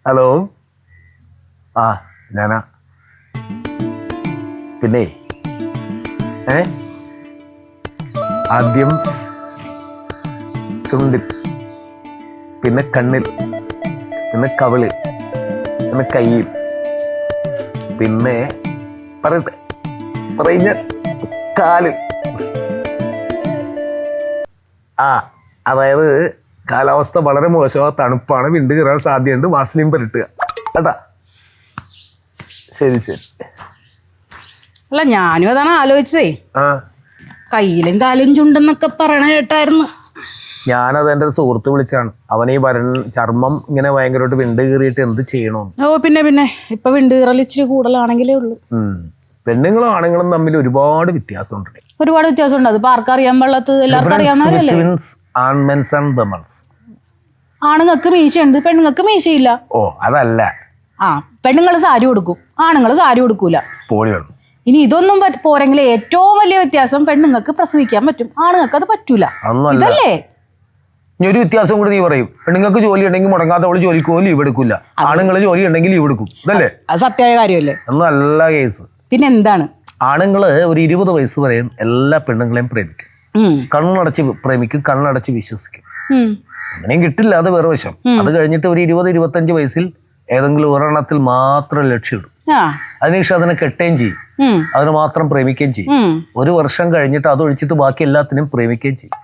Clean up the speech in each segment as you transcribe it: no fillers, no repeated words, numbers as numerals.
Hello. ആ ഞാനാ. പിന്നെ ആദ്യം ചുണ്ടിൽ, പിന്നെ കണ്ണിൽ, പിന്നെ കവിളിൽ, പിന്നെ കയ്യിൽ, പിന്നെ പറയുന്ന കാലിൽ. അതായത് കാലാവസ്ഥ വളരെ മോശമാണ്, തണുപ്പാണ്, വിണ്ട് കയറാൻ സാധ്യതയുണ്ട്, വാസലിൻ പുരട്ടുക കേട്ടാ. ശരി ശരി. അല്ല ഞാനും അതാണ് ആലോചിച്ചതേ. കയ്യിലും കാലും ചുണ്ടെന്നൊക്കെ പറയണ കേട്ടായിരുന്നു. ഞാനത് എൻ്റെ ഒരു സുഹൃത്ത് വിളിച്ചാണ്. അവൻ ഈ ചർമ്മം ഇങ്ങനെ ഭയങ്കരമായിട്ട് വിണ്ട് കീറിയിട്ട് എന്ത് ചെയ്യണമെന്ന്. ഓ പിന്നെ ഇപ്പൊ വിണ്ട് കീറൽ ഇച്ചിരി കൂടുതലാണെങ്കിലേ ഉള്ളൂ. പെണ്ണുങ്ങളും ആണുങ്ങളും തമ്മിൽ ഒരുപാട് വ്യത്യാസമുണ്ട്. ഒരുപാട് വ്യത്യാസമുണ്ട്. അത് ആർക്കും അറിയാൻ പാടില്ലാത്ത എല്ലാവർക്കും അറിയാവുന്നവരല്ലേ. ആണുങ്ങൾക്ക് മീശയുണ്ട്, പെണ്ണുങ്ങൾക്ക് മീശയില്ല. ഓ അതല്ല. പെണ്ണുങ്ങൾ സാരി കൊടുക്കും, ആണുങ്ങൾ സാരി കൊടുക്കൂല. ഇനി ഇതൊന്നും പോരെങ്കിൽ ഏറ്റവും വലിയ വ്യത്യാസം, പെണ്ണുങ്ങൾക്ക് പ്രസവിക്കാൻ പറ്റും, ആണുങ്ങൾക്ക് അത് പറ്റൂല. ഇതല്ലേ ഇനി ഒരു വ്യത്യാസം കൂടി നീ പറയും. പെണ്ണുങ്ങൾക്ക് ജോലി ഉണ്ടെങ്കിൽ മുടങ്ങാത്തവള് ജോലിക്ക് പോലും ലീവ് എടുക്കില്ല, ആണുങ്ങൾ ജോലി ഉണ്ടെങ്കിൽ ലീവ് എടുക്കും. ഇതല്ലേ? അത് സത്യമായ കാര്യമല്ലേ? ഒന്നല്ല കേസ്. പിന്നെ എന്താണ്? ആണുങ്ങള് ഒരു 20 വയസ്സ് വരെയും എല്ലാ പെണ്ണുങ്ങളെയും പ്രേമിക്കും, കണ്ണടച്ച് പ്രേമിക്കും, കണ്ണടച്ച് വിശ്വസിക്കും. അങ്ങനെയും കിട്ടില്ല, അത് വേറെ വശം. അത് കഴിഞ്ഞിട്ട് ഒരു 20-25 വയസ്സിൽ ഏതെങ്കിലും ഒരെണ്ണത്തിൽ മാത്രം ലക്ഷ്യമിടും. അതിനുശേഷം അതിനെ കെട്ടുകയും ചെയ്യും, അതിന് മാത്രം പ്രേമിക്കുകയും ചെയ്യും. ഒരു വർഷം കഴിഞ്ഞിട്ട് അതൊഴിച്ചിട്ട് ബാക്കി എല്ലാത്തിനും പ്രേമിക്കുകയും ചെയ്യും.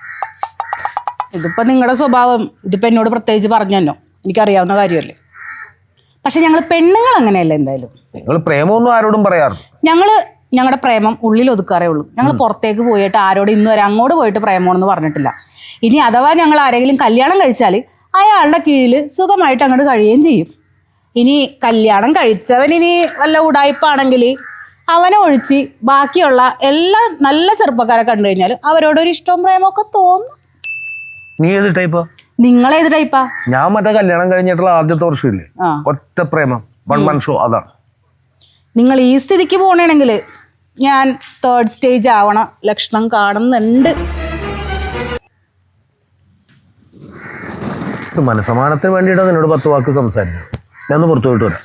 ഇതിപ്പോ നിങ്ങളുടെ സ്വഭാവം, ഇതിപ്പോ എന്നോട് പ്രത്യേകിച്ച് പറഞ്ഞല്ലോ, എനിക്കറിയാവുന്ന കാര്യമല്ലേ. പക്ഷെ ഞങ്ങൾ പെണ്ണുങ്ങൾ അങ്ങനെയല്ല. എന്തായാലും നിങ്ങൾ പ്രേമമൊന്നും ആരോടും പറയാറ്. ഞങ്ങളുടെ പ്രേമം ഉള്ളിൽ ഒതുക്കാറേ ഉള്ളൂ. ഞങ്ങൾ പുറത്തേക്ക് പോയിട്ട് ആരോടും ഇന്ന് വരെ അങ്ങോട്ട് പോയിട്ട് പ്രേമമാണെന്ന് പറഞ്ഞിട്ടില്ല. ഇനി അഥവാ ഞങ്ങൾ ആരെങ്കിലും കല്യാണം കഴിച്ചാൽ അയാളുടെ കീഴിൽ സുഖമായിട്ട് അങ്ങോട്ട് കഴിയുകയും ചെയ്യും. ഇനി കല്യാണം കഴിച്ചവൻ ഇനി വല്ല ഉടായ്പാണെങ്കിൽ അവനെ ഒഴിച്ച് ബാക്കിയുള്ള എല്ലാ നല്ല ചെറുപ്പക്കാരെ കണ്ടു കഴിഞ്ഞാൽ അവരോടൊരു ഇഷ്ടവും പ്രേമമൊക്കെ തോന്നും. നീ ഏത് ടൈപ്പാ? നിങ്ങളേത് ടൈപ്പാ? ഞാൻ മറ്റേ കല്യാണം കഴിഞ്ഞിട്ടുള്ള ആദ്യത്തെ വർഷമില്ലേ, ഒറ്റ പ്രേമം, 1 man show, അതാണ്. നിങ്ങൾ ഈ സ്ഥിതിക്ക് പോകണമെങ്കിൽ ഞാൻ 3rd സ്റ്റേജ് ആവണ ലക്ഷണം കാണുന്നുണ്ട്. മനസ്സമാനത്തിന് വേണ്ടിയിട്ട് നിന്നോട് 10 വാക്ക് സംസാരിക്കും. ഞാൻ ഒന്ന് പുറത്തു പോയിട്ട് വരാം.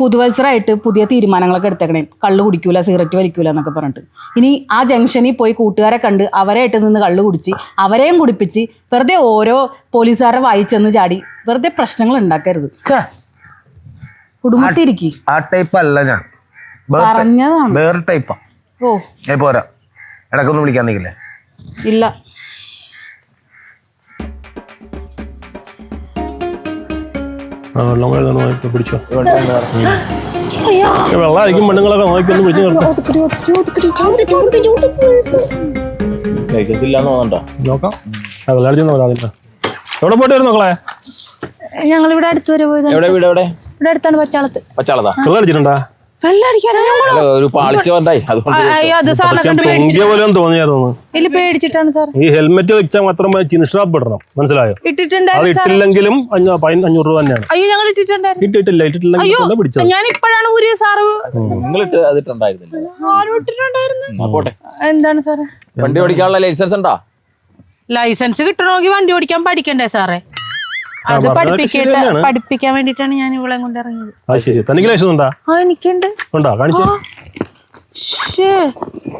പുതുവത്സരമായിട്ട് പുതിയ തീരുമാനങ്ങളൊക്കെ എടുത്തേക്കണേ. കള്ള് കുടിക്കൂല, സിഗരറ്റ് വലിക്കൂല എന്നൊക്കെ പറഞ്ഞിട്ട്. ഇനി ആ ജംഗ്ഷനിൽ പോയി കൂട്ടുകാരെ കണ്ട് അവരായിട്ട് നിന്ന് കള്ള് കുടിച്ച് അവരെയും കുടിപ്പിച്ച് വെറുതെ ഓരോ പോലീസുകാരെ വായിച്ചെന്ന് ചാടി വെറുതെ പ്രശ്നങ്ങൾ ഉണ്ടാക്കരുത്. കുടുംബത്തിരിക്കും. ആ ടൈപ്പ് അല്ല ഞാൻ, പറഞ്ഞതാണ്. വേറെ ടൈപ്പാ. പോരാ, ഇടക്കൊന്നും വിളിക്കാൻ നിൽക്കില്ലേ? ഇല്ല. പിടിച്ചോ. വെള്ളമായിരിക്കും, പെണ്ണുങ്ങളൊക്കെ നോക്കി ഒന്ന് പിടിച്ചു ലൈസൻസ് ഇല്ലാന്ന് തോന്നണ്ടോ? നോക്കാം. എവിടെ പോയിട്ട് വരും മക്കളെ? ഞങ്ങൾ ഇവിടെ അടുത്ത് വരെ പോയത്. എവിടെ വീട്? എവിടെ? ഇവിടെ അടുത്താണ്. പച്ചാളത്ത്. പച്ചാളത്താ? വെള്ളം അടിച്ചിട്ടുണ്ടാ? ഒരു പാളിച്ച വന്നായി, പേടിച്ചിട്ടാണ് സാർ. ഈ ഹെൽമെറ്റ് വെച്ചാൽ മാത്രം നിഷ്ഠാപ്പെടണം, മനസ്സിലായോ? അത് ഇട്ടില്ലെങ്കിലും 500 രൂപ തന്നെയാണ്. അയ്യോ ഞങ്ങൾ ഇട്ടിട്ടുണ്ടായിരുന്നു. ഇട്ടിട്ടില്ലെങ്കിൽ പിടിച്ചത്. ഞാൻ ഇപ്പോഴാണ് ഊരിയ സാറ്. പോട്ടെ. എന്താണ് സാറേ? വണ്ടി ഓടിക്കാനുള്ള ലൈസൻസ് ഉണ്ടോ? ലൈസൻസ് കിട്ടണമെങ്കിൽ വണ്ടി ഓടിക്കാൻ പഠിക്കണ്ടേ സാറേ? അത് പഠിപ്പിക്കാൻ വേണ്ടിട്ടാണ് ഞാൻ ഇവിടെ കൊണ്ട് ഇറങ്ങിയത്. തനിക്ക് ലൈസൻസ് ഉണ്ടാ? എനിക്കുണ്ട്.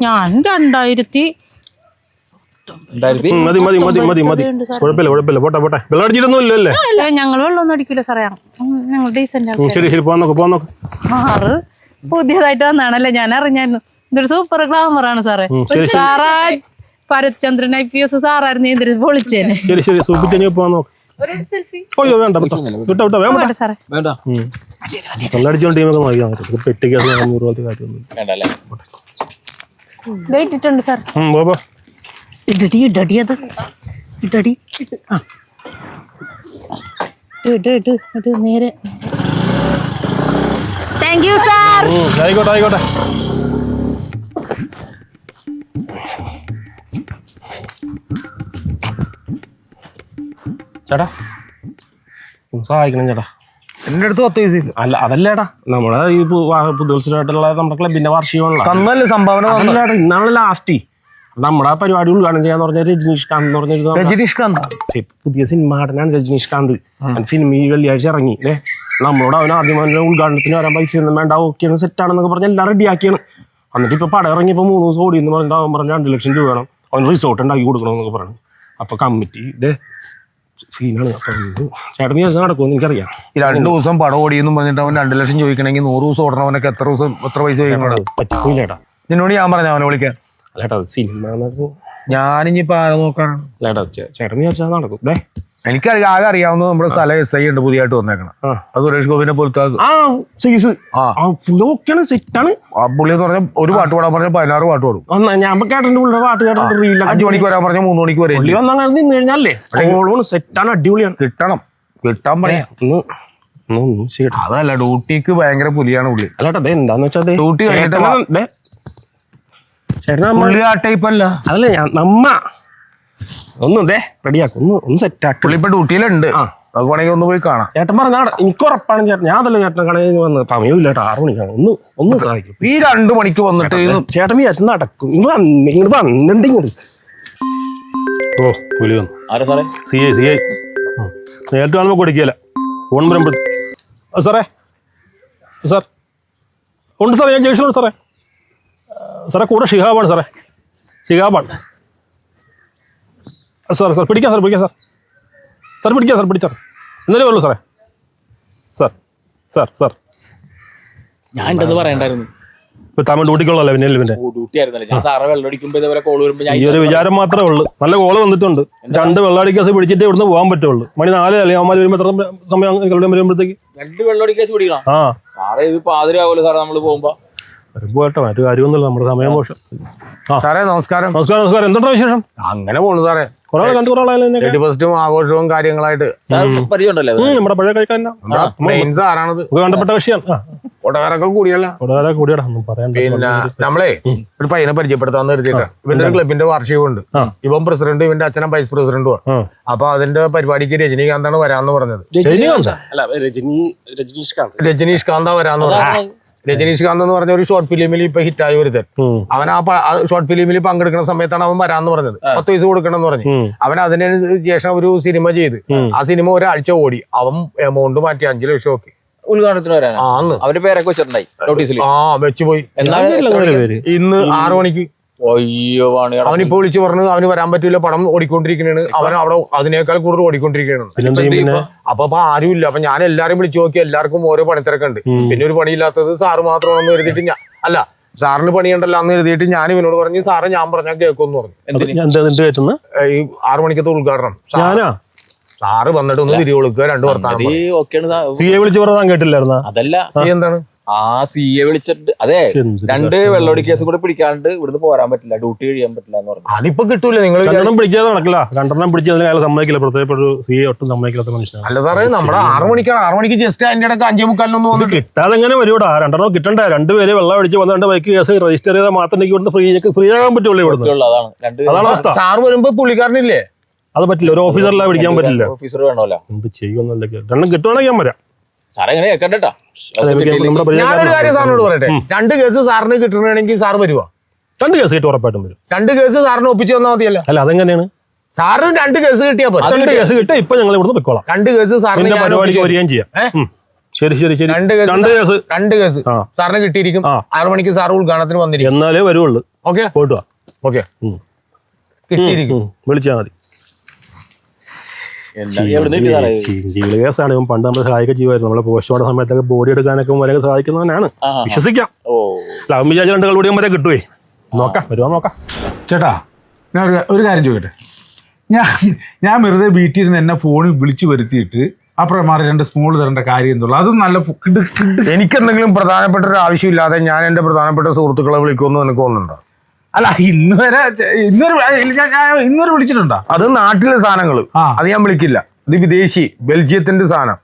ഞാൻ 2000 ഞങ്ങൾ വെള്ളമൊന്നും അടിക്കില്ല സാറേ, ഞങ്ങൾ ഡീസന്റ്. മാറ് പുതിയതായിട്ട് വന്നാണല്ലേ, ഞാൻ അറിഞ്ഞായിരുന്നു. ഇതൊരു സൂപ്പർ ഗ്ലാമറാണ് സാറേ. സാറാ പരചന്ദ്രൻ IPS സാറായിരുന്നു ഇതിന് പൊളിച്ചേനെ. ഇട്ടിട്ടുണ്ട് സാർ. ഇടടി അത് ഇടടി നേരെ. Thank you sir. ആയിക്കോട്ടെ ആയിക്കോട്ടെ. ചേട്ടാ സഹായിക്കണം ചേട്ടാ. എന്റെ അടുത്ത് 10 പൈസ അല്ല, അതല്ലേടാ, നമ്മളെ ഈ പുതുവത്സരമായിട്ടുള്ള നമ്മുടെ ക്ലബിന്റെ വാർഷികമാണല്ലോ. തന്നല്ലേ സംഭാവന? ഇന്നാണ് ലാസ്റ്റ്. നമ്മുടെ ആ പരിപാടി ഉദ്ഘാടനം ചെയ്യാന്ന് പറഞ്ഞ രജനീഷ് കാന്ത് എന്ന് പറഞ്ഞൊരു രജനീഷ് കാന്ത് പുതിയ സിനിമ നടനാണ് രജനീഷ് കാന്ത്. സിനിമ ഈ വെള്ളിയാഴ്ച ഇറങ്ങി അല്ലേ. നമ്മളോട് അവൻ ആദ്യം ഉദ്ഘാടനത്തിന് വരാൻ പൈസ ഒന്നും വേണ്ട, ഓക്കെയാണ്, സെറ്റാണെന്നൊക്കെ പറഞ്ഞ് എല്ലാം റെഡിയാക്കിയാണ്. എന്നിട്ട് ഇപ്പൊ പടം ഇറങ്ങിയപ്പോൾ 3 ദിവസം ഓടി എന്ന് പറഞ്ഞിട്ട് അവൻ പറഞ്ഞ 2 ലക്ഷം രൂപ വേണം, അവൻ റിസോർട്ട് ഉണ്ടാക്കി കൊടുക്കണമെന്നൊക്കെ പറഞ്ഞു. അപ്പൊ കമ്മിറ്റി സീനാണ്. അപ്പൊ ചേട്ടൻ ദിവസം നടക്കുമെന്ന് എനിക്കറിയാം. 2 ദിവസം പടം ഓടിയെന്നും പറഞ്ഞിട്ട് അവൻ 2 ലക്ഷം ചോദിക്കണമെങ്കിൽ 100 ദിവസം ഓടണവനൊക്കെ എത്ര പൈസ ചോദിക്കണം? പറ്റില്ല ചേട്ടാ. നിന്നോട് ഞാൻ പറഞ്ഞ അവനെ വിളിക്കാൻ. അല്ലേട്ടാ സിനിമ ഞാനിപ്പോ ആരെ നോക്കാനാണ്? അല്ലേട്ടാ ചേട്ടൻ വിചാരിച്ചാൽ നടക്കും. എനിക്കറിയാം, ആകെ അറിയാവുന്ന നമ്മുടെ സ്ഥലം SI ഉണ്ട് പുതിയതായിട്ട് വന്നേക്കണം. അത് സുരേഷ് ഗോപിനെ പോലത്തെ സെറ്റാണ്. ആ പുള്ളി എന്ന് പറഞ്ഞാൽ ഒരു പാട്ട് പാടാൻ പറഞ്ഞാൽ 16 പാട്ട് പാടും. ഞാൻ കേട്ടിട്ടുണ്ട് പുള്ളിയുടെ പാട്ട് കേട്ടിട്ടുണ്ട്. 5 മണിക്ക് വരാൻ പറഞ്ഞാൽ 3 മണിക്ക് വരെ പുള്ളി വന്നാൽ നിന്ന് കഴിഞ്ഞാലേ സെറ്റാണ്, അടിപൊളിയാണ്. കിട്ടാൻ പറയാം. അതല്ല, ഡ്യൂട്ടിക്ക് ഭയങ്കര പുലിയാണ് പുള്ളി. അല്ലാട്ടെ എന്താന്ന് വെച്ചാൽ ഡ്യൂട്ടി കഴിഞ്ഞിട്ട് ചേട്ടനാ പുള്ളി ആ ടൈപ്പ് അല്ല. അതല്ലേ നമ്മ ഒന്ന് റെഡിയാക്കും, ഒന്ന് സെറ്റാക്കി. പുള്ളി ഇപ്പൊ ഡ്യൂട്ടിയിലുണ്ട്, അത് വേണമെങ്കിൽ ഒന്ന് പോയി കാണാം. ചേട്ടൻ പറഞ്ഞ എനിക്ക് ഉറപ്പാണ് ചേട്ടൻ. ഞാൻ അതല്ല ചേട്ടൻ കടയിൽ വന്ന് സമയമില്ല കേട്ടോ, 6 മണിക്കാണ്. ഒന്ന് സഹായിക്കും. ഈ 2 മണിക്ക് വന്നിട്ട് ചേട്ടൻ വിചാരിച്ചു നടക്കും. ഇങ്ങോട്ട് വന്നിട്ട് ഇങ്ങോട്ട് ഓ പുലി വന്നു. ആരാ സാറേ? CI നേരിട്ട് കാണുമ്പോൾ കൊടുക്കില്ല, ഫോൺ വരുമ്പോൾ. സാറേ സാർ ഉണ്ട് സാറേ, ഞാൻ ജംഗ്ഷനുണ്ട് സാറേ. സാറേ കൂടെ ഷിഹാബാണ് സാറേ, ഷിഹാബാണ് സാർ. പിടിക്കാം സാർ, പിടിക്കാം സാർ. പിടിക്കാം സാർ, പിടിച്ചാർ ഇന്നലെ ഉള്ളൂ സാറേ. സാർ ഞാൻ ഉണ്ടെന്ന് പറയണ്ടായിരുന്നു. ഇപ്പൊ തമിഴ് ഡ്യൂട്ടിക്കുള്ളല്ലേ പിന്നെ ഡ്യൂട്ടി ആയിരുന്നല്ലേ. ഞാൻ സാറ് വെള്ളമടിക്കുമ്പോ ഇതേപോലെ കോള് വരുമ്പോ ഈ ഒരു വിചാരം മാത്രമേ ഉള്ളൂ. നല്ല കോള് വന്നിട്ടുണ്ട്. 2 വെള്ളാടി കേസ് പിടിച്ചിട്ടേ ഇവിടുന്ന് പോകാൻ പറ്റുള്ളൂ. മണി 4 അല്ലെങ്കിൽ അവന്മാർ വരുമ്പോ എത്ര സമയം വരുമ്പോഴത്തേക്ക് 2 വെള്ളമടി കേസ് പിടിക്കണം. സാറേ ഇത് പാതിരാവൂല സാറേ നമ്മള് പോകുമ്പോ. പോട്ടെ, മറ്റു കാര്യമൊന്നുമില്ല, നമ്മുടെ സമയം മോശം. സാറേ നമസ്കാരം. നമസ്കാരം. എന്തുണ്ടോ വിശേഷം? അങ്ങനെ പോണു സാറേ. ഫസ്റ്റും ആഘോഷവും കാര്യങ്ങളായിട്ട് പരിചയമുണ്ടല്ലേ? നമ്മുടെ പഴയ കഴിക്കാൻ സാറാണത് ബന്ധപ്പെട്ട വിഷയമാണ്. ഒടകാരൊക്കെ കൂടിയല്ല കൂടിയടാ പറയാൻ. പിന്നെ നമ്മളെ ഒരു പയ്യനെ പരിചയപ്പെടുത്താന്ന് കരുതിയിട്ടാ. ഇവന്റെ ഒരു ക്ലബിന്റെ വാർഷികമുണ്ട്. ഇവൻ പ്രസിഡന്റ്, ഇവന്റെ അച്ഛനും വൈസ് പ്രസിഡന്റുമാണ്. അപ്പൊ അതിന്റെ പരിപാടിക്ക് രജനീകാന്താണ് വരാന്ന് പറഞ്ഞത്. രജനീഷ് കാന്താ വരാന്ന് പറഞ്ഞു. രജനീഷ് കാന്ത് എന്ന് പറഞ്ഞ ഒരു ഷോർട്ട് ഫിലിമിൽ ഇപ്പൊ ഹിറ്റായി ഒരുത്തൻ. അവൻ ആ ഷോർട്ട് ഫിലിമിൽ പങ്കെടുക്കുന്ന സമയത്താണ് അവൻ വരാന്ന് പറഞ്ഞത്. 10 പൈസ കൊടുക്കണം എന്ന് പറഞ്ഞു. അവൻ അതിന് ശേഷം ഒരു സിനിമ ചെയ്ത് ആ സിനിമ ഒരാഴ്ച ഓടി. അവൻ എമൗണ്ട് മാറ്റി 5 ലക്ഷം ഒക്കെ ഉദ്ഘാടനത്തിന് വരാൻ അവന്റെ പേരൊക്കെ വെച്ചിട്ടുണ്ടായി നോട്ടീസിൽ. വെച്ച് പോയി. ഇന്ന് 6 മണിക്ക് അവനിപ്പോ വിളിച്ചു പറഞ്ഞു അവന് വരാൻ പറ്റൂല, പടം ഓടിക്കൊണ്ടിരിക്കണേണ്. അവൻ അവിടെ അതിനേക്കാൾ കൂടുതൽ ഓടിക്കൊണ്ടിരിക്കണേണ്. അപ്പൊ ആരുമില്ല. അപ്പൊ ഞാൻ എല്ലാരും വിളിച്ചു നോക്കി, എല്ലാവർക്കും ഓരോ പണിത്തിരക്കുണ്ട്. പിന്നെ ഒരു പണിയില്ലാത്തത് സാറ് മാത്രമാണെന്ന് കരുതിയിട്ട് ഞാൻ അല്ല, സാറിന് പണിയുണ്ടല്ലോ എന്ന് കരുതിയിട്ട് ഞാൻ ഇവനോട് പറഞ്ഞു, സാറ് ഞാൻ പറഞ്ഞാൽ കേൾക്കുമെന്ന് പറഞ്ഞു. ഈ 6 മണിക്കത്തെ ഉദ്ഘാടനം സാറ് വന്നിട്ട് ഒന്ന് തിരികെ കൊടുക്കുക, 2 വർത്താനം. അതല്ല എന്താണ് CA വിളിച്ചിട്ട് അതെ 2 വെള്ളോടി കേസ് കൂടെ പിടിക്കാണ്ട് ഇവിടുന്ന് പോരാൻ പറ്റില്ല, ഡ്യൂട്ടി കഴിയാൻ പറ്റില്ല എന്ന് പറഞ്ഞു. അതിപ്പോ കിട്ടൂല. നിങ്ങൾ പിടിക്കാതെ നടക്കില്ല. 2 പിടിച്ചതിന് അയാൾ സമ്മതിക്കില്ല. പ്രത്യേക CA ഒട്ടും സമ്മതിക്കാത്ത മനുഷ്യനാണ്. അല്ല സാറേ, നമ്മുടെ 6 മണിക്കാണ്. 6 മണിക്ക് ജസ്റ്റ് അതിന്റെ ഇടയ്ക്ക് 5:45 വന്നിട്ട് കിട്ടാതെ എങ്ങനെ വരൂടാ? 2 കിട്ടണ്ടേ? 2 പേര് വെള്ളം അടിച്ച് വന്ന 2 ബൈക്ക് കേസ് രജിസ്റ്റർ ചെയ്താൽ മാത്രമേ ഇവിടുന്ന് ഫ്രീ ആകാൻ പറ്റുള്ളൂ. ഇവിടുന്ന് അതാണ് അവസ്ഥ. സാറ് വരുമ്പോ പുള്ളിക്കാരനില്ലേ? അത് പറ്റില്ല. ഒരു ഓഫീസറിലാ പിടിക്കാൻ പറ്റില്ല. ഓഫീസർ വേണമല്ലോ. എന്ത് ചെയ്യുമെന്നല്ല. 2 കിട്ടുവാണെങ്കിൽ ഞാൻ വരാം. സാറേ എങ്ങനെ കേക്കണ്ടേട്ടാ? ഞാനൊരു കാര്യം സാറിനോട് പറയട്ടെ. 2 കേസ് സാറിന് കിട്ടണമെങ്കിൽ സാർ വരുവാ? 2 കേസ് കിട്ടും, ഉറപ്പായിട്ടും വരും. 2 കേസ് സാറിന് ഒപ്പിച്ചു തന്നാൽ മതിയല്ല? അല്ല, അതെങ്ങനെയാണ്? സാറിന് 2 കേസ് കിട്ടിയാ പോലെ. 2 കേസ് കിട്ടിയാ ഇപ്പൊ ഞങ്ങൾ ഇവിടുന്ന് പൊയ്ക്കോളാം. 2 കേസ് സാറിന് പരിപാടിക്ക് വരികയും ചെയ്യാം. ശരി. 2 കേസ് സാറിന് കിട്ടിയിരിക്കും. 6 മണിക്ക് സാർ ഉദ്ഘാടനത്തിന് വന്നിരിക്കും. എന്നാലേ വരുള്ളൂ. ഓക്കെ, പോയിട്ട് വാ. ഓക്കെ, കിട്ടിയിരിക്കും. വിളിച്ചാൽ മതി. ജീവിത കേസാണ്. ഇവൻ പണ്ട് നമ്മളെ സഹായിക്കുക ചെയ്യുമായിരുന്നു. നമ്മളെ പോസ്റ്റ്മോർട്ടം സമയത്തൊക്കെ ബോഡി എടുക്കാനൊക്കെ വരെ സഹായിക്കുന്നവനാണ്. വിശ്വസിക്കാം. അവൻ വിചാരിച്ച 2 കളുടെയും വരെ കിട്ടുവേ. നോക്കാം, വരുവാ നോക്കാം. ചേട്ടാ, ഞാൻ ഒരു കാര്യം ചോദിക്കട്ടെ. ഞാൻ വെറുതെ വീട്ടിൽ നിന്ന് എന്നെ ഫോണിൽ വിളിച്ചു വരുത്തിയിട്ട് അപ്പുറം 2 സ്മോൾ തരേണ്ട കാര്യം എന്തുള്ളൂ? അതും നല്ല എനിക്കെന്തെങ്കിലും പ്രധാനപ്പെട്ട ഒരു ആവശ്യമില്ലാതെ ഞാൻ എന്റെ പ്രധാനപ്പെട്ട സുഹൃത്തുക്കളെ വിളിക്കുമെന്ന് എനിക്ക് തോന്നുന്നുണ്ടോ? അല്ല, ഇന്നുവരെ വിളിച്ചിട്ടുണ്ടോ? അത് നാട്ടിലെ സാധനങ്ങൾ, അത് ഞാൻ വിളിക്കില്ല. ഇത് വിദേശി ബെൽജിയത്തിന്റെ സാധനം.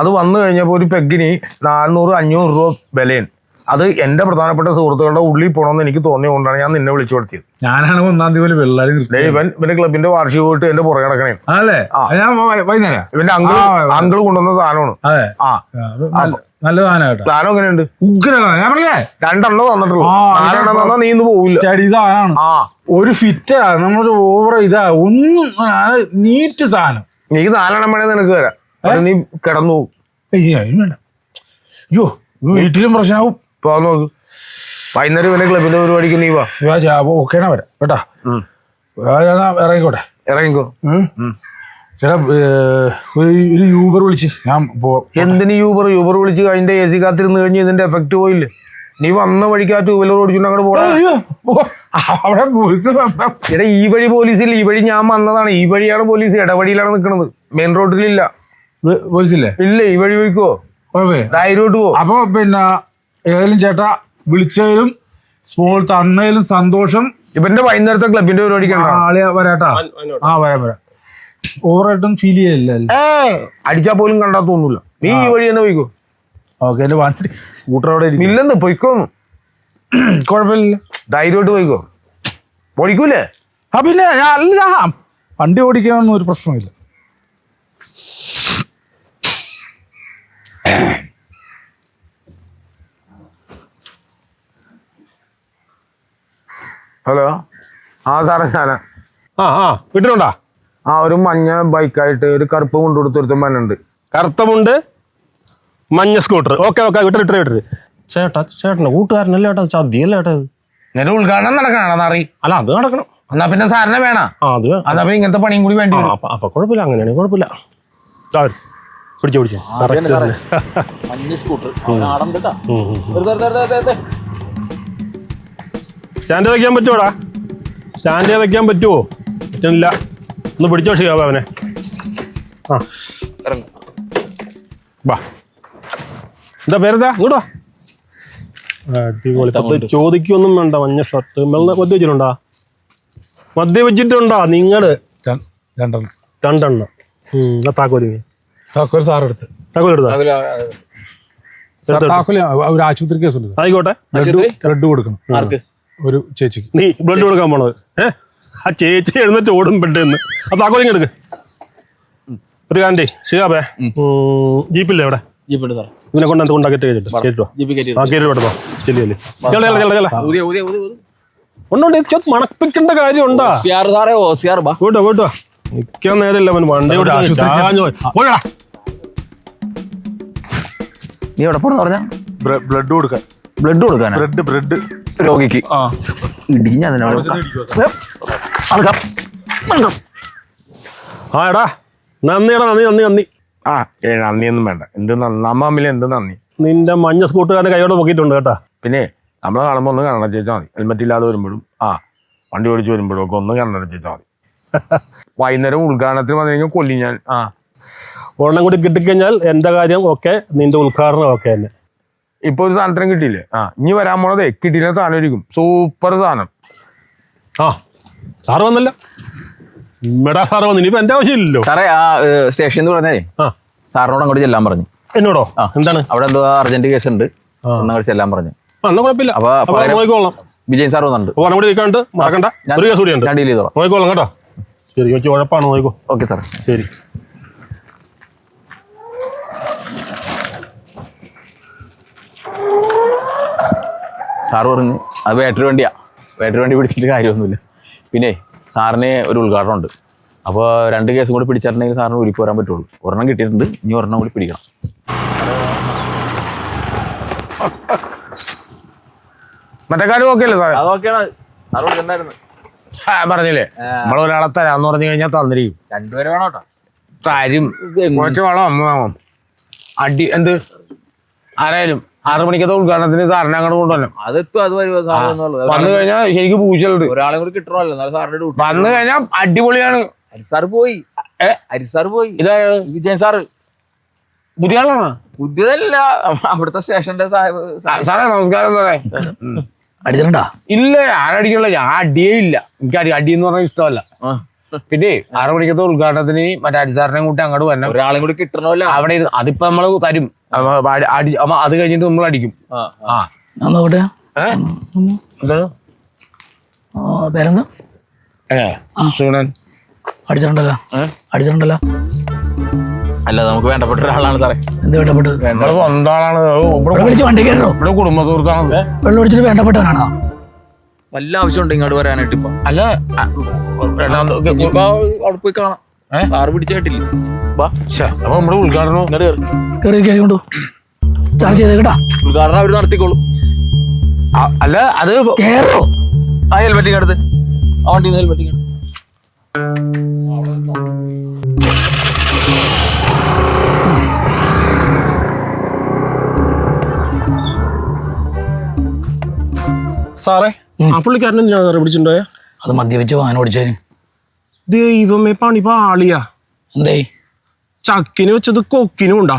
അത് വന്നു കഴിഞ്ഞപ്പോ ഒരു പെഗിന് 400-500 രൂപ വിലയാണ്. അത് എന്റെ പ്രധാനപ്പെട്ട സുഹൃത്തുക്കളുടെ ഉള്ളിൽ പോകണമെന്ന് എനിക്ക് തോന്നിയതുകൊണ്ടാണ് ഞാൻ നിന്നെ വിളിച്ചു കൊടുത്തിയത്. ഞാനാണ് 1-ാം തീയതി വെള്ളാരി ഇവന്റെ ക്ലബിന്റെ വാർഷികം പോയിട്ട് എന്റെ പുറകെ നടക്കണേ. അല്ലേ ഞാൻ വൈകുന്നേരം ഇവന്റെ അങ്കിൾ കൊണ്ടുവന്ന സാധനമാണ്. അതെ ആ നല്ല സാധനം കേട്ടോ. സാധനം എങ്ങനെയുണ്ട്? ഉഗ്രനാണ്. ഞാൻ പറഞ്ഞേ 2 എണ്ണം തന്നിട്ടുള്ളൂ. 4 എണ്ണം തന്നാ നീ ഇന്ന് പോവില്ല. സ്റ്റഡി സാധനമാണ്. ഒരു ഫിറ്റാ നമ്മളൊരു ഓവർ ഇതാ ഒന്നും നീറ്റ് സാധനം. നീ 4 എണ്ണം വേണേ നിനക്ക് തരാം. നീ കിടന്നു പോകും. വേണ്ട. അയ്യോ വീട്ടിലും പ്രശ്നമാവും. ഇപ്പൊ നോക്ക് വൈകുന്നേരം ഇവന്റെ ക്ലബിന്റെ പരിപാടിക്ക് നീ വാ. ഓക്കേണ വരാം കേട്ടാ. ഇറങ്ങിക്കോട്ടെ. ഇറങ്ങിക്കോ. ചേട്ടാ ഒരു യൂബർ വിളിച്ച് ഞാൻ എന്തിന് യൂബർ വിളിച്ച് അതിന്റെ AC കാത്തിരുന്ന് കഴിഞ്ഞ് ഇതിന്റെ എഫക്ട് പോയില്ലേ? നീ വന്ന വഴിക്ക് ആ 2 വീലർ ഓടിച്ചുകൊണ്ട് അങ്ങോട്ട് പോടാ. അവിടെ ഇവിടെ ഈ വഴി പോലീസില്ല. ഈ വഴി ഞാൻ വന്നതാണ്. ഈ വഴിയാണ് പോലീസ്. ഇടവഴിയിലാണ് നിൽക്കുന്നത്. മെയിൻ റോഡിലില്ല. പോലീസില്ലേ? ഇല്ല. ഈ വഴി പോയിക്കോ. ധൈര്യമായിട്ട് പോ. അപ്പൊ പിന്നെ ഏതായാലും ചേട്ടാ വിളിച്ചതിലും സ്മോൾ തന്നതിലും സന്തോഷം. ഇവന്റെ വൈകുന്നേരത്തെ ക്ലബിന്റെ പരിപാടിക്ക് ആളെ വരാട്ടാ. വരാം. ഓവറായിട്ടും ഫീൽ ചെയ്യല്ലേ? അടിച്ചാ പോലും കണ്ടാ തോന്നൂല. നീ ഈ വഴി തന്നെ പോയിക്കോ. ഓക്കെ. എന്റെ വണ്ടി സ്കൂട്ടർ അവിടെ ഇല്ലെന്ന് പൊയ്ക്കോന്നു. കുഴപ്പമില്ല. ധൈര്യമായിട്ട് പോയിക്കോ. ഓടിക്കൂലേ? പിന്നെ അല്ല വണ്ടി ഓടിക്കാനൊന്നും ഒരു പ്രശ്നമില്ല. ഹലോ. സാറേ ഞാനാ. വീട്ടിലുണ്ടാ? ഒരു മഞ്ഞ ബൈക്കായിട്ട് ഒരു കറുപ്പ് കൊണ്ട് കൊടുത്തൊരുത്തം മനുണ്ട്. കറുത്തമുണ്ട്, മഞ്ഞ സ്കൂട്ടർ. ഓക്കെ വിട്ടു. ചേട്ടന്റെ കൂട്ടുകാരനല്ലേ ഏട്ടാ? ചതിയല്ലേ ഏട്ടാ? നിന്റെ ഉദ്ഘാടനം നടക്കണ അറി. അല്ല അത് നടക്കണം. എന്നാ പിന്നെ സാറിനെ വേണ. എന്നാ പിന്നെ ഇങ്ങനത്തെ പണിയും കൂടി വേണ്ടി. അപ്പൊ കുഴപ്പമില്ല. അങ്ങനെയാണെങ്കിൽ കുഴപ്പമില്ല. പിടിച്ചോ. സ്റ്റാൻഡ് വെക്കാൻ പറ്റുമോടാ? സ്റ്റാൻഡ് വെക്കാൻ പറ്റുമോ? പറ്റുന്നില്ല. ഒന്ന് പിടിച്ചോ ഷിയാബ് അവനെ. വാ. എന്താ പേരെന്താ? ഇങ്ങോട്ട് വാ. അടിപൊളി. ചോദിക്കൊന്നും വേണ്ട. മഞ്ഞ ഷർട്ട്. മദ്യവെച്ചിട്ടുണ്ടാ? മദ്യവെച്ചിട്ടുണ്ടോ നിങ്ങള്? 2 എണ്ണം. താക്കോൽ സാറെടുത്ത്. ഒരു ആശുപത്രി കേസുണ്ട്. ആയിക്കോട്ടെ. ബ്ലഡ് കൊടുക്കണം ഒരു ചേച്ചിക്ക്. നീ ബ്ലഡ് കൊടുക്കാൻ പോണത്? ആ ചേച്ചി എഴുന്നേറ്റ് ഓടും പെട്ടെന്ന്. ആ താക്കോലിങ് എടുക്ക്. ഒരു കാണ്ടി ഷിയാബേ, ജീപ്പില്ലേ ഇവിടെ? ഇവനെ കൊണ്ട് കൊണ്ടാക്കിട്ട് കേട്ടോ. മണപ്പിക്കേണ്ട കാര്യം ഉണ്ടാ? പോട്ടോ. നിക്കാൻ നേരമില്ല. അവൻ വണ്ടി നീ എവിടെ പോണെന്ന് പറഞ്ഞ? ബ്ലഡ് കൊടുക്കാൻ. ബ്ലഡ് രോഗിക്ക്. എടാ നന്ദിയടാ. നന്ദി. നന്ദിയൊന്നും വേണ്ട. എന്ത് നമ്മ എന്ത് നന്ദി. നിന്റെ മഞ്ഞ സ്കൂട്ടുകാരനെ കൈയോടെ പൊക്കിയിട്ടുണ്ട് കേട്ടാ. പിന്നെ നമ്മളെ കാണുമ്പോ ഒന്ന് കണ്ണടച്ചാൽ മതി. ഹെൽമെറ്റ് ഇല്ലാതെ വരുമ്പോഴും വണ്ടി ഓടിച്ച് വരുമ്പോഴും ഒക്കെ ഒന്ന് കണ്ണടച്ചാൽ മതി. വൈകുന്നേരം ഉദ്ഘാടനത്തിന് വന്നു കഴിഞ്ഞാൽ കൊല്ലി ഞാൻ. ഒരെണ്ണം കൂടി കിട്ടിക്കഴിഞ്ഞാൽ എന്റെ കാര്യം ഒക്കെ, നിന്റെ ഉദ്ഘാടനം ഒക്കെ തന്നെ. ഇപ്പൊ ഒരു സാധനത്തിനും കിട്ടിയില്ലേ? ഇനി വരാൻ പോണതേ കിട്ടിയില്ല സാധനം ഇരിക്കും. സൂപ്പർ സാധനം. സാറ് വന്നല്ല? മെടാ സാറ് വന്നു. ഇനിയിപ്പോ എന്റെ ആവശ്യമില്ലല്ലോ. സാറേ ആ സ്റ്റേഷനിൽ പറഞ്ഞേ സാറിനോട് അങ്ങോട്ട് ചെല്ലാൻ പറഞ്ഞു. എന്നോടോ? എന്താണ്? അവിടെ എന്തോ അർജന്റ് കേസ് ഉണ്ട്, ഒന്നങ്ങോട്ട് ചെല്ലാൻ പറഞ്ഞു. എന്നാ കുഴപ്പമില്ല. അപ്പൊ നോക്കിക്കോളാം. വിജയൻ സാർ വന്നിട്ടുണ്ട്. അങ്ങോട്ട് വെക്കാണ്ട് മറക്കണ്ട. ഒരു കേസ് കൂടിയുണ്ട്. ഞാൻ ഡീൽ ചെയ്തോളാം. നോക്കിക്കോളാം കേട്ടോ. ശരി. വെച്ച് ഉഴപ്പാണ്. നോക്കിക്കോ. Okay sir. ശരി. സാറ് പറഞ്ഞു അത് ബാറ്ററി വണ്ടി പിടിച്ചിട്ട് കാര്യമൊന്നുമില്ല. പിന്നെ സാറിന് ഒരു ഉദ്ഘാടനം ഉണ്ട്. അപ്പോൾ 2 കേസും കൂടി പിടിച്ചിട്ടുണ്ടെങ്കിൽ സാറിന് ഉരുക്കി വരാൻ പറ്റുള്ളൂ. ഒരെണ്ണം കിട്ടിയിട്ടുണ്ട്. ഇനി ഒരെണ്ണം കൂടി പിടിക്കണം. മറ്റേ കാര്യം ഓക്കെ അല്ലേ സാറേ? അതൊക്കെയാണ് പറഞ്ഞില്ലേ നമ്മളൊരാളെ തരാന്ന് പറഞ്ഞു കഴിഞ്ഞാൽ തന്നിരിക്കും. 2 പേര് വേണം കേട്ടോ. തരും. കുറച്ച് വളം അമ്മ വാങ്ങും. അടി എന്ത് ആരായാലും 6 മണിക്കത്തെ ഉദ്ഘാടനത്തിന് സാറിനെ അങ്ങോട്ട് കൊണ്ടുവരണം. അതെത്തും. അത് വന്നു കഴിഞ്ഞാൽ ശരിക്കും പൂച്ചലുണ്ട്. ഒരാളെ കൂടി കിട്ടണമല്ലോ. എന്നാലും സാറിന്റെ വന്നു കഴിഞ്ഞാൽ അടിപൊളിയാണ്. ഹരിസാർ പോയി. ഇതാണ് വിജയൻ സാറ്. പുതിയ ആളാണ്? പുതിയതല്ല, അവിടുത്തെ സ്റ്റേഷന്റെ സാറേ നമസ്കാരം. സാറേ അടിച്ചിട്ടുണ്ടാ? ഇല്ല, ആരടിക്കണില്ല. ഞാൻ അടിയേ ഇല്ല. എനിക്ക് അടി എന്ന് പറഞ്ഞാൽ ഇഷ്ടമല്ല. പിന്നെ 6 മണിക്കത്തെ ഉദ്ഘാടനത്തിന് മറ്റേ അടിസാറിനെ കൂട്ടി അങ്ങോട്ട് വരണം. ഒരാളെ കൂടി കിട്ടണമല്ലോ. അവിടെ അതിപ്പോ നമ്മള് തരും. അത് കഴിഞ്ഞിട്ട് നമ്മൾ അടിക്കും. നോക്കട്ടെ. പേരെന്താ? അടിച്ചിട്ടുണ്ടല്ലോ. അടിച്ചിട്ടുണ്ടല്ലോ. അല്ല നമുക്ക് വേണ്ടപ്പെട്ട ഒരാളാണ് സാറേ. എന്ത് വേണ്ടപ്പെട്ടു? എന്താണ് ഇവിടെ വിളിച്ച് വണ്ടി കയറോ? ഇവിടെ കുടുംബ സുഹൃത്താണ്. വെള്ളം ഒഴിച്ചിട്ട് വേണ്ടപ്പെട്ടവനാണോ? വല്ല ആവശ്യമുണ്ട് ഇങ്ങോട്ട് വരാനായിട്ട് ഇപ്പൊ? അല്ല അവിടെ പോയി കാണാം. സാറ് പിടിച്ചായിട്ടില്ല. അപ്പൊ നമ്മുടെ ഉദ്ഘാടനം കയറി കയറിക്കൊണ്ടു ചാർജ് ചെയ്ത് കേട്ടാ. ഉദ്ഘാടനം അവര് നടത്തിക്കോളും. അല്ല അത് കേറോ? ആ ഹെൽമെറ്റിങ് അടുത്ത് ആ വണ്ടി ഹെൽമെറ്റിങ് സാറേ ആ പുള്ളിക്കാരൻ എന്തിനാണ് സാറേ പിടിച്ചിട്ടുണ്ടായ? അത് മദ്യപിച്ച് വാഹനം ഓടിച്ചതിന്. ദൈവമേ പണി പാളിയാ. എന്തേ? ചക്കിന് വെച്ചത് കൊക്കിനും ഉണ്ടാ.